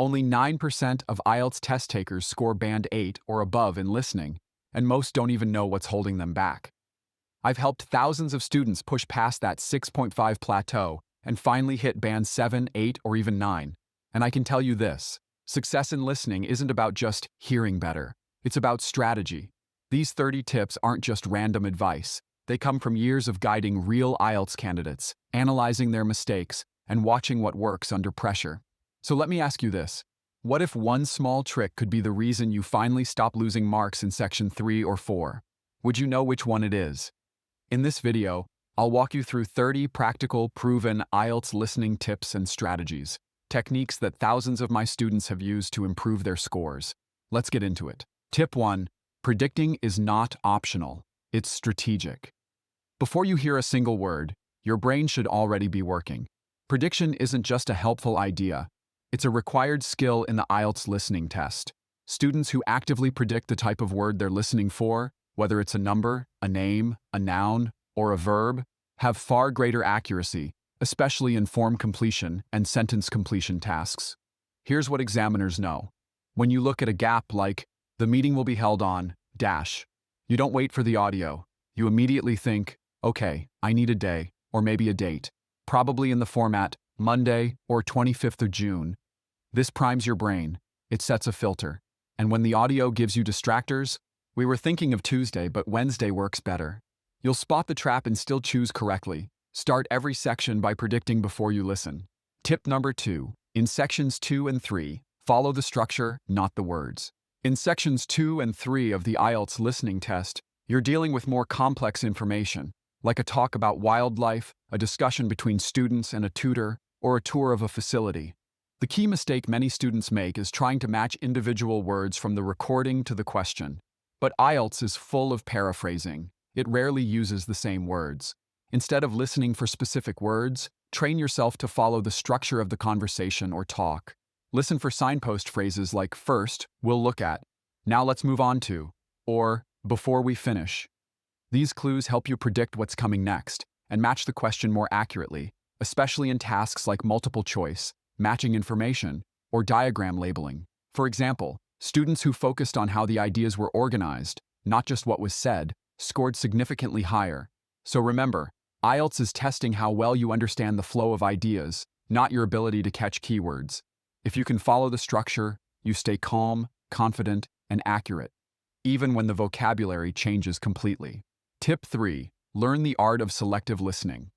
Only 9% of IELTS test takers score Band 8 or above in listening, and most don't even know what's holding them back. I've helped thousands of students push past that 6.5 plateau and finally hit Band 7, 8, or even 9. And I can tell you this, success in listening isn't about just hearing better. It's about strategy. These 30 tips aren't just random advice. They come from years of guiding real IELTS candidates, analyzing their mistakes, and watching what works under pressure. So let me ask you this. What if one small trick could be the reason you finally stop losing marks in Section 3 or 4? Would you know which one it is? In this video, I'll walk you through 30 practical, proven IELTS listening tips and strategies, techniques that thousands of my students have used to improve their scores. Let's get into it. Tip 1. Predicting is not optional. It's strategic. Before you hear a single word, your brain should already be working. Prediction isn't just a helpful idea. It's a required skill in the IELTS listening test. Students who actively predict the type of word they're listening for, whether it's a number, a name, a noun, or a verb, have far greater accuracy, especially in form completion and sentence completion tasks. Here's what examiners know. When you look at a gap like, the meeting will be held on, dash, you don't wait for the audio. You immediately think, okay, I need a day, or maybe a date, probably in the format Monday or 25th of June. This primes your brain. It sets a filter. And when the audio gives you distractors, we were thinking of Tuesday, but Wednesday works better. You'll spot the trap and still choose correctly. Start every section by predicting before you listen. Tip number 2. In sections 2 and 3, follow the structure, not the words. In sections 2 and 3 of the IELTS listening test, you're dealing with more complex information, like a talk about wildlife, a discussion between students and a tutor, or a tour of a facility. The key mistake many students make is trying to match individual words from the recording to the question. But IELTS is full of paraphrasing. It rarely uses the same words. Instead of listening for specific words, train yourself to follow the structure of the conversation or talk. Listen for signpost phrases like first, we'll look at, now let's move on to, or before we finish. These clues help you predict what's coming next and match the question more accurately, especially in tasks like multiple choice, matching information, or diagram labeling. For example, students who focused on how the ideas were organized, not just what was said, scored significantly higher. So remember, IELTS is testing how well you understand the flow of ideas, not your ability to catch keywords. If you can follow the structure, you stay calm, confident, and accurate, even when the vocabulary changes completely. Tip 3. Learn the art of selective listening.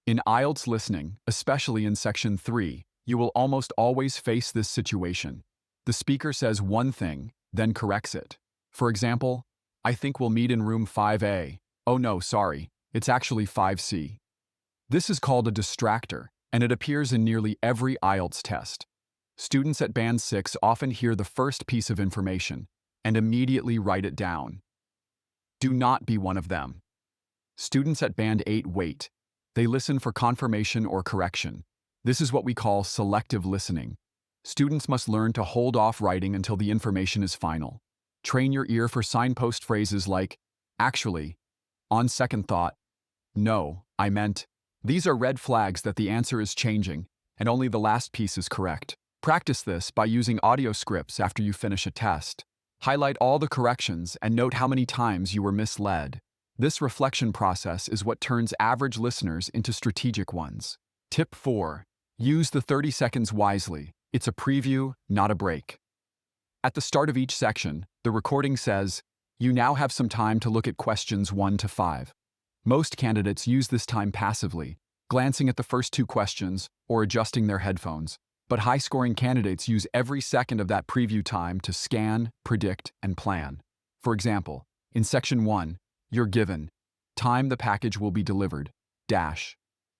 In IELTS listening, especially in Section 3, you will almost always face this situation. The speaker says one thing, then corrects it. For example, I think we'll meet in room 5A. Oh no, sorry, it's actually 5C. This is called a distractor, and it appears in nearly every IELTS test. Students at Band 6 often hear the first piece of information and immediately write it down. Do not be one of them. Students at Band 8 wait. They listen for confirmation or correction. This is what we call selective listening. Students must learn to hold off writing until the information is final. Train your ear for signpost phrases like, actually, on second thought, no, I meant. These are red flags that the answer is changing, and only the last piece is correct. Practice this by using audio scripts after you finish a test. Highlight all the corrections and note how many times you were misled. This reflection process is what turns average listeners into strategic ones. Tip 4. Use the 30 seconds wisely. It's a preview, not a break. At the start of each section, the recording says, you now have some time to look at questions 1 to 5. Most candidates use this time passively, glancing at the first 2 questions or adjusting their headphones. But high-scoring candidates use every second of that preview time to scan, predict, and plan. For example, in Section 1, you're given, time the package will be delivered, dash.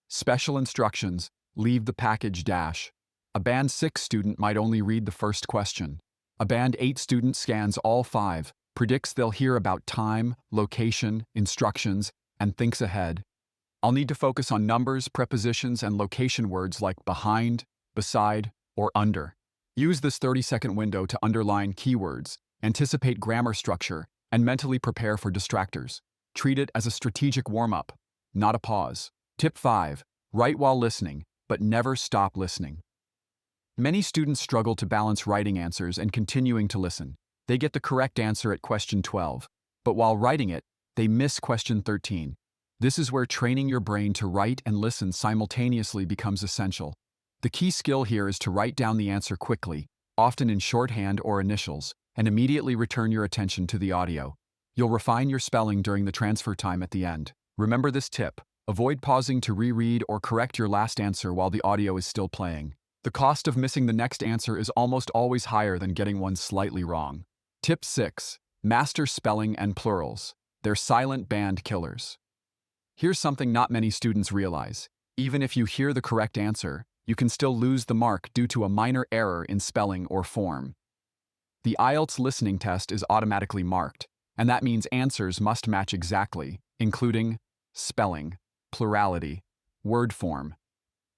Special instructions, leave the package, dash. A Band 6 student might only read the first question. A Band 8 student scans all 5, predicts they'll hear about time, location, instructions, and thinks ahead. I'll need to focus on numbers, prepositions, and location words like behind, beside, or under. Use this 30-second window to underline keywords, anticipate grammar structure, and mentally prepare for distractors. Treat it as a strategic warm-up, not a pause. Tip 5. Write while listening, but never stop listening. Many students struggle to balance writing answers and continuing to listen. They get the correct answer at question 12, but while writing it, they miss question 13. This is where training your brain to write and listen simultaneously becomes essential. The key skill here is to write down the answer quickly, often in shorthand or initials, and immediately return your attention to the audio. You'll refine your spelling during the transfer time at the end. Remember this tip: avoid pausing to reread or correct your last answer while the audio is still playing. The cost of missing the next answer is almost always higher than getting one slightly wrong. Tip 6. Master spelling and plurals. They're silent band killers. Here's something not many students realize. Even if you hear the correct answer, you can still lose the mark due to a minor error in spelling or form. The IELTS listening test is automatically marked, and that means answers must match exactly, including spelling, plurality, word form.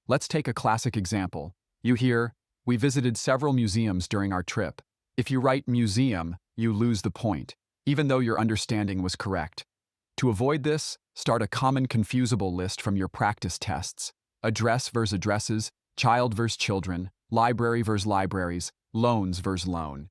Let's take a classic example. You hear, "We visited several museums during our trip." If you write museum, you lose the point, even though your understanding was correct. To avoid this, start a common confusable list from your practice tests: address versus addresses, child versus children, library versus libraries, loans versus loan.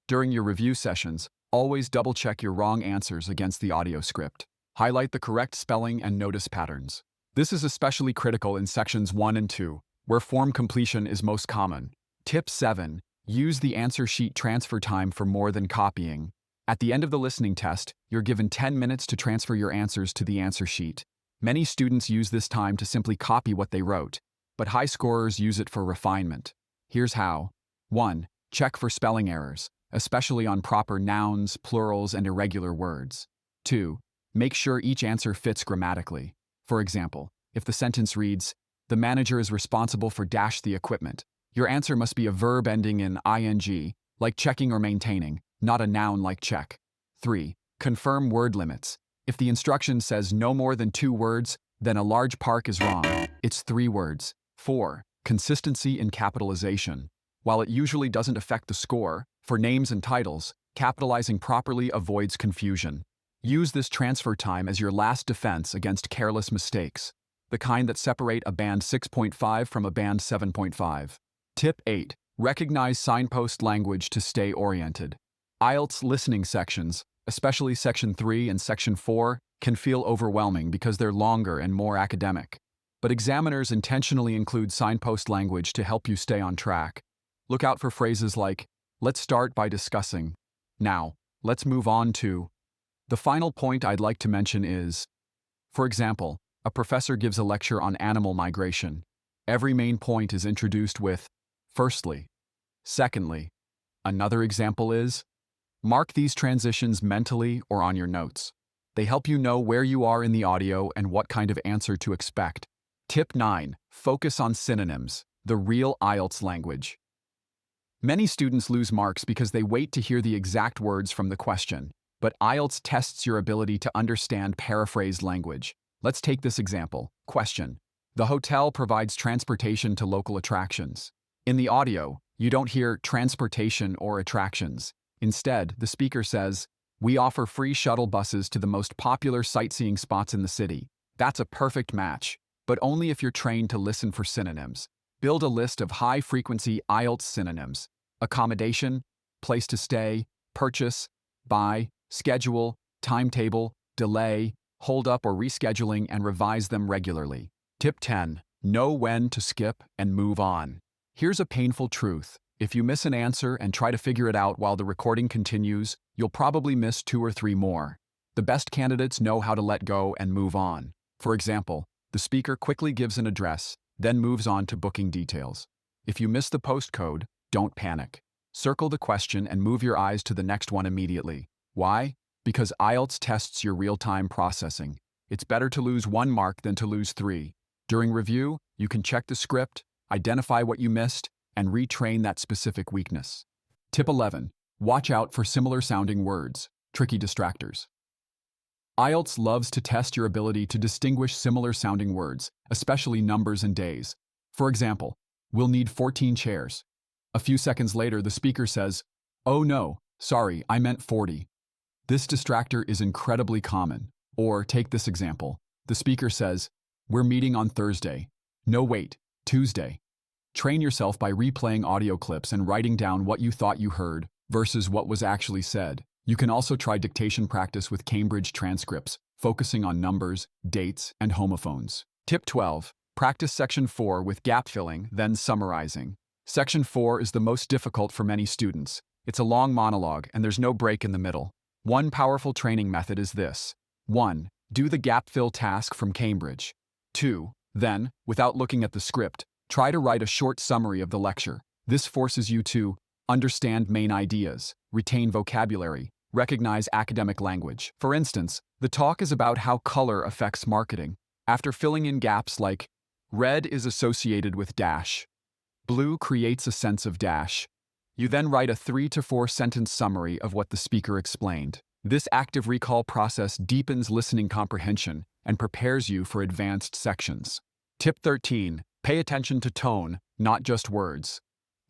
During your review sessions, always double-check your wrong answers against the audio script. Highlight the correct spelling and notice patterns. This is especially critical in sections 1 and 2, where form completion is most common. Tip 7. Use the answer sheet transfer time for more than copying. At the end of the listening test, you're given 10 minutes to transfer your answers to the answer sheet. Many students use this time to simply copy what they wrote, but high scorers use it for refinement. Here's how. 1. Check for spelling errors, especially on proper nouns, plurals, and irregular words. 2. Make sure each answer fits grammatically. For example, if the sentence reads, "The manager is responsible for dash the equipment," your answer must be a verb ending in ing, like checking or maintaining, not a noun like check. 3. Confirm word limits. If the instruction says no more than 2 words, then a large part is wrong. It's 3 words. 4. Consistency in capitalization. While it usually doesn't affect the score, for names and titles, capitalizing properly avoids confusion. Use this transfer time as your last defense against careless mistakes, the kind that separate a band 6.5 from a band 7.5. Tip 8. Recognize signpost language to stay oriented. IELTS listening sections, especially Section 3 and Section 4, can feel overwhelming because they're longer and more academic. But examiners intentionally include signpost language to help you stay on track. Look out for phrases like, "Let's start by discussing." "Now, let's move on to." The final point I'd like to mention is, for example, a professor gives a lecture on animal migration. Every main point is introduced with, "Firstly," "Secondly." Another example is, mark these transitions mentally or on your notes. They help you know where you are in the audio and what kind of answer to expect. Tip 9. Focus on synonyms, the real IELTS language. Many students lose marks because they wait to hear the exact words from the question, but IELTS tests your ability to understand paraphrased language. Let's take this example. Question: the hotel provides transportation to local attractions. In the audio, you don't hear transportation or attractions. Instead, the speaker says, "We offer free shuttle buses to the most popular sightseeing spots in the city." That's a perfect match, but only if you're trained to listen for synonyms. Build a list of high-frequency IELTS synonyms: accommodation, place to stay, purchase, buy, schedule, timetable, delay, hold up or rescheduling, and revise them regularly. Tip 10. Know when to skip and move on. Here's a painful truth. If you miss an answer and try to figure it out while the recording continues, you'll probably miss 2 or 3 more. The best candidates know how to let go and move on. For example, the speaker quickly gives an address, then moves on to booking details. If you miss the postcode, don't panic. Circle the question and move your eyes to the next one immediately. Why? Because IELTS tests your real-time processing. It's better to lose 1 mark than to lose 3. During review, you can check the script, identify what you missed, and retrain that specific weakness. Tip 11. Watch out for similar-sounding words, tricky distractors. IELTS loves to test your ability to distinguish similar-sounding words, especially numbers and days. For example, "We'll need 14 chairs." A few seconds later, the speaker says, "Oh no, sorry, I meant 40. This distractor is incredibly common. Or take this example. The speaker says, "We're meeting on Thursday." No, wait, Tuesday. Train yourself by replaying audio clips and writing down what you thought you heard versus what was actually said. You can also try dictation practice with Cambridge transcripts, focusing on numbers, dates, and homophones. Tip 12. Practice Section 4 with gap filling, then summarizing. Section 4 is the most difficult for many students. It's a long monologue, and there's no break in the middle. One powerful training method is this. 1. Do the gap fill task from Cambridge. 2. Then, without looking at the script, try to write a short summary of the lecture. This forces you to understand main ideas, retain vocabulary, recognize academic language. For instance, the talk is about how color affects marketing. After filling in gaps like red is associated with dash, blue creates a sense of dash, you then write a 3 to 4 sentence summary of what the speaker explained. This active recall process deepens listening comprehension and prepares you for advanced sections. Tip 13. Pay attention to tone, not just words.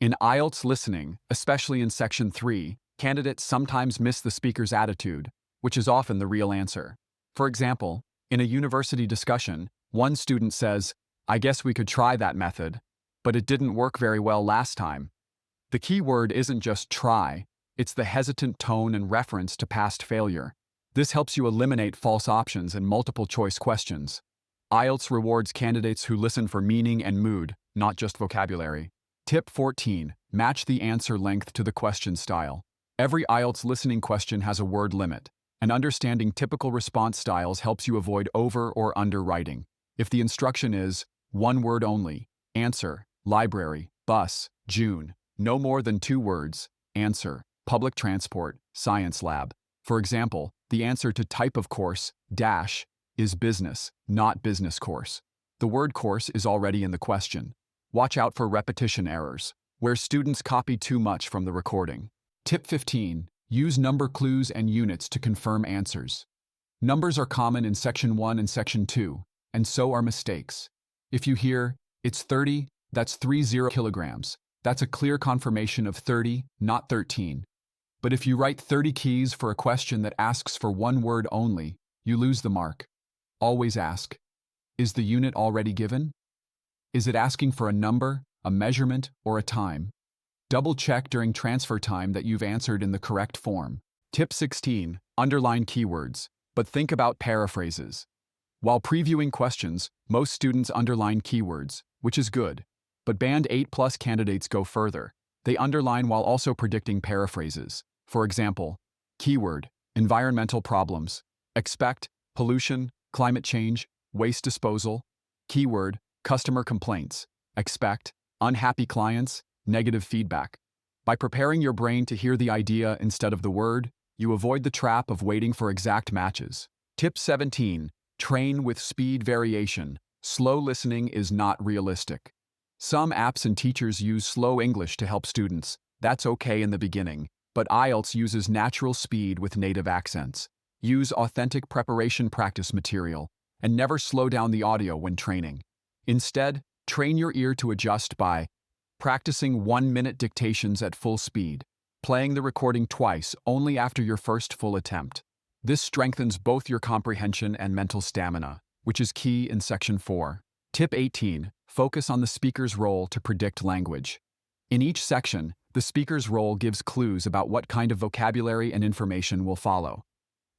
In IELTS listening, especially in Section 3, candidates sometimes miss the speaker's attitude, which is often the real answer. For example, in a university discussion, one student says, "I guess we could try that method, but it didn't work very well last time." The key word isn't just try, it's the hesitant tone and reference to past failure. This helps you eliminate false options and multiple-choice questions. IELTS rewards candidates who listen for meaning and mood, not just vocabulary. Tip 14. Match the answer length to the question style. Every IELTS listening question has a word limit, and understanding typical response styles helps you avoid over or underwriting. If the instruction is one word only, answer, library, bus, June, no more than 2 words, answer, public transport, science lab. For example, the answer to type of course, dash, is business, not business course. The word course is already in the question. Watch out for repetition errors, where students copy too much from the recording. Tip 15. Use number clues and units to confirm answers. Numbers are common in Section 1 and Section 2, and so are mistakes. If you hear, "It's 30, that's 30 kilograms," that's a clear confirmation of 30, not 13. But if you write 30 keys for a question that asks for one word only, you lose the mark. Always ask, is the unit already given? Is it asking for a number, a measurement, or a time? Double-check during transfer time that you've answered in the correct form. Tip 16. Underline keywords, but think about paraphrases. While previewing questions, most students underline keywords, which is good. But Band 8+ candidates go further. They underline while also predicting paraphrases. For example, keyword, environmental problems. Expect, pollution, climate change, waste disposal. Keyword, customer complaints. Expect, unhappy clients, negative feedback. By preparing your brain to hear the idea instead of the word, you avoid the trap of waiting for exact matches. Tip 17. Train with speed variation. Slow listening is not realistic. Some apps and teachers use slow English to help students. That's okay in the beginning, but IELTS uses natural speed with native accents. Use authentic preparation practice material, and never slow down the audio when training. Instead, train your ear to adjust by practicing 1-minute dictations at full speed, playing the recording twice only after your first full attempt. This strengthens both your comprehension and mental stamina, which is key in Section 4. Tip 18. Focus on the speaker's role to predict language. In each section, the speaker's role gives clues about what kind of vocabulary and information will follow.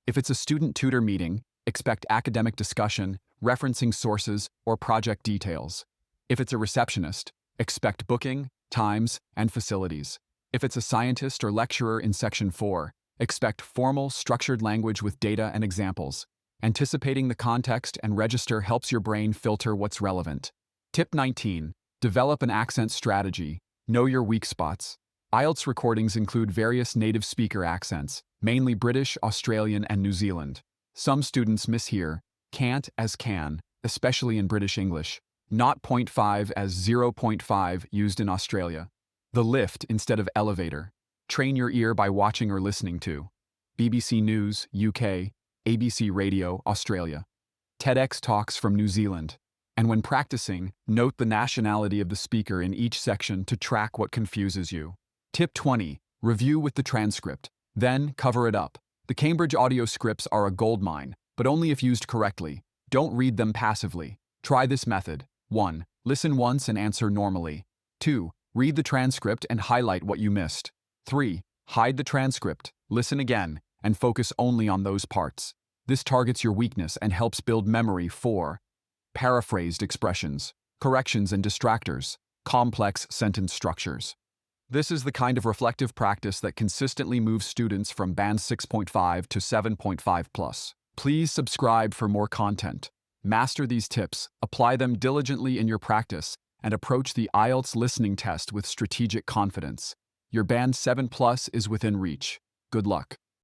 If it's a student-tutor meeting, expect academic discussion, referencing sources, or project details. If it's a receptionist, expect booking, times, and facilities. If it's a scientist or lecturer in Section 4, expect formal, structured language with data and examples. Anticipating the context and register helps your brain filter what's relevant. Tip 19. Develop an accent strategy. Know your weak spots. IELTS recordings include various native speaker accents, mainly British, Australian, and New Zealand. Some students mishear can't as can, especially in British English, not 0.5 as 0.5 used in Australia. The lift instead of elevator. Train your ear by watching or listening to BBC News, UK, ABC Radio, Australia, TEDx Talks from New Zealand. And when practicing, note the nationality of the speaker in each section to track what confuses you. Tip 20. Review with the transcript. Then cover it up. The Cambridge audio scripts are a goldmine, but only if used correctly. Don't read them passively. Try this method. 1. Listen once and answer normally. 2. Read the transcript and highlight what you missed. 3. Hide the transcript, listen again, and focus only on those parts. This targets your weakness and helps build memory. 4. Paraphrased expressions, corrections and distractors, complex sentence structures. This is the kind of reflective practice that consistently moves students from Band 6.5 to 7.5 plus. Please subscribe for more content. Master these tips, apply them diligently in your practice, and approach the IELTS listening test with strategic confidence. Your Band 7 plus is within reach. Good luck.